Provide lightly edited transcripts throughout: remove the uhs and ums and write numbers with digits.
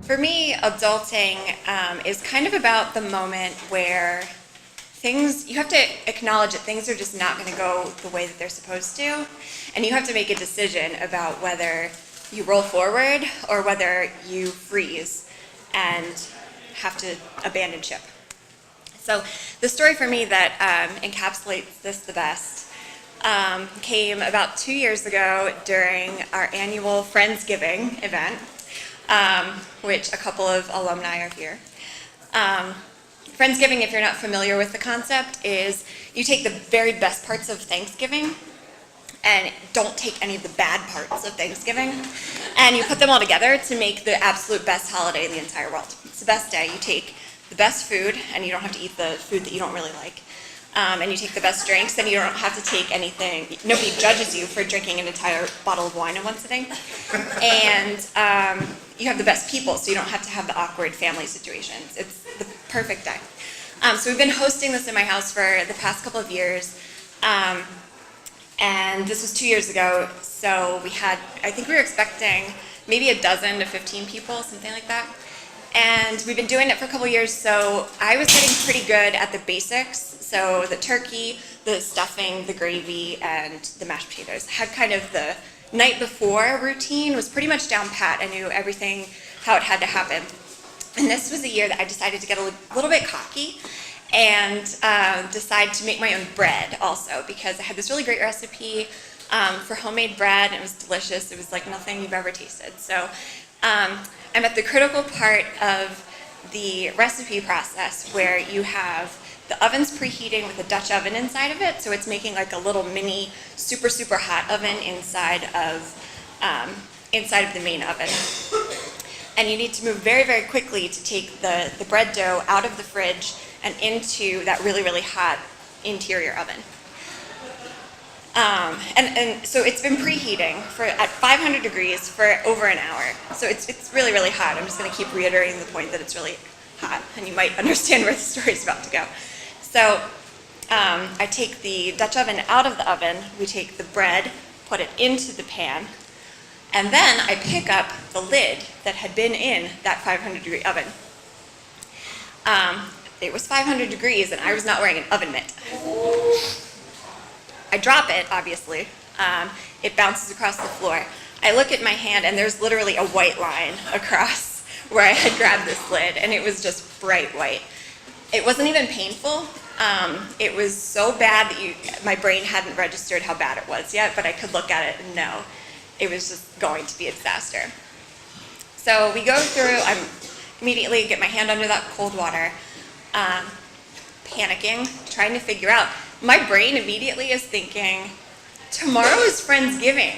For me, adulting is kind of about the moment where you have to acknowledge that things are just not going to go the way that they're supposed to, and you have to make a decision about whether you roll forward or whether you freeze and have to abandon ship. So the story for me that encapsulates this the best came about 2 years ago during our annual Friendsgiving event, which a couple of alumni are here. Friendsgiving, if you're not familiar with the concept, is you take the very best parts of Thanksgiving and don't take any of the bad parts of Thanksgiving, and you put them all together to make the absolute best holiday in the entire world. It's the best day. You take the best food, and you don't have to eat the food that you don't really like, and you take the best drinks, and you don't have to take anything. Nobody judges you for drinking an entire bottle of wine in one sitting, and you have the best people, so you don't have to have the awkward family situations. It's the perfect day. So we've been hosting this in my house for the past couple of years, and this was 2 years ago, so I think we were expecting maybe a dozen to 15 people, something like that. And we've been doing it for a couple of years, so I was getting pretty good at the basics. So the turkey, the stuffing, the gravy, and the mashed potatoes. Had kind of the night before routine was pretty much down pat. I knew everything, how it had to happen. And this was a year that I decided to get a little bit cocky and decide to make my own bread also, because I had this really great recipe for homemade bread, and it was delicious. It was like nothing you've ever tasted. So I'm at the critical part of the recipe process where you have the oven's preheating with a Dutch oven inside of it, so it's making like a little mini super, super hot oven inside of the main oven. And you need to move very, very quickly to take the bread dough out of the fridge and into that really, really hot interior oven. And so it's been preheating at 500 degrees for over an hour. So it's really, really hot. I'm just going to keep reiterating the point that it's really hot, and you might understand where the story's about to go. So I take the Dutch oven out of the oven, we take the bread, put it into the pan, and then I pick up the lid that had been in that 500-degree oven. It was 500 degrees, and I was not wearing an oven mitt. I drop it, obviously. It bounces across the floor. I look at my hand, and there's literally a white line across where I had grabbed this lid, and it was just bright white. It wasn't even painful. It was so bad that my brain hadn't registered how bad it was yet, but I could look at it and know it was just going to be a disaster. So we go through, I immediately get my hand under that cold water, panicking, trying to figure out. My brain immediately is thinking, tomorrow is Friendsgiving.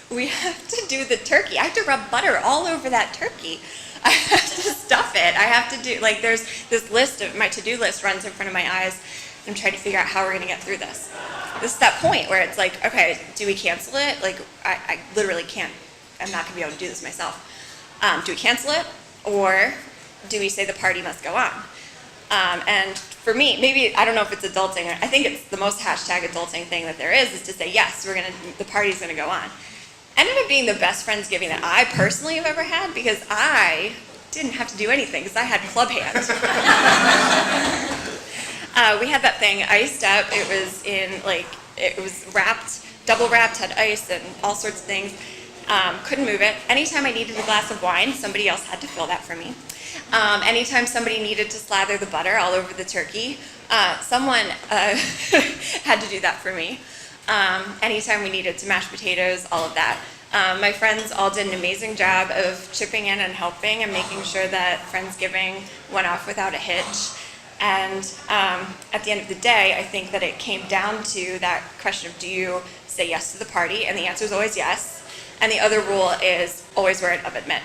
We have to do the turkey. I have to rub butter all over that turkey. I have to stuff it. I have to do, there's this list of, my to-do list runs in front of my eyes. I'm trying to figure out how we're going to get through this. This is that point where it's like, okay, do we cancel it? I literally can't, I'm not going to be able to do this myself. Do we cancel it? Or do we say the party must go on? And for me, maybe, I don't know if it's adulting, I think it's the most #adulting thing that there is to say, yes, the party's going to go on. Ended up being the best Friendsgiving that I personally have ever had, because I didn't have to do anything, because I had club hands. We had that thing iced up. It was it was wrapped, double wrapped, had ice and all sorts of things. Couldn't move it. Anytime I needed a glass of wine, somebody else had to fill that for me. Anytime somebody needed to slather the butter all over the turkey, someone had to do that for me. Anytime we needed to mash potatoes, all of that. My friends all did an amazing job of chipping in and helping and making sure that Friendsgiving went off without a hitch. And at the end of the day, I think that it came down to that question of, do you say yes to the party? And the answer is always yes. And the other rule is always wear an oven mitt.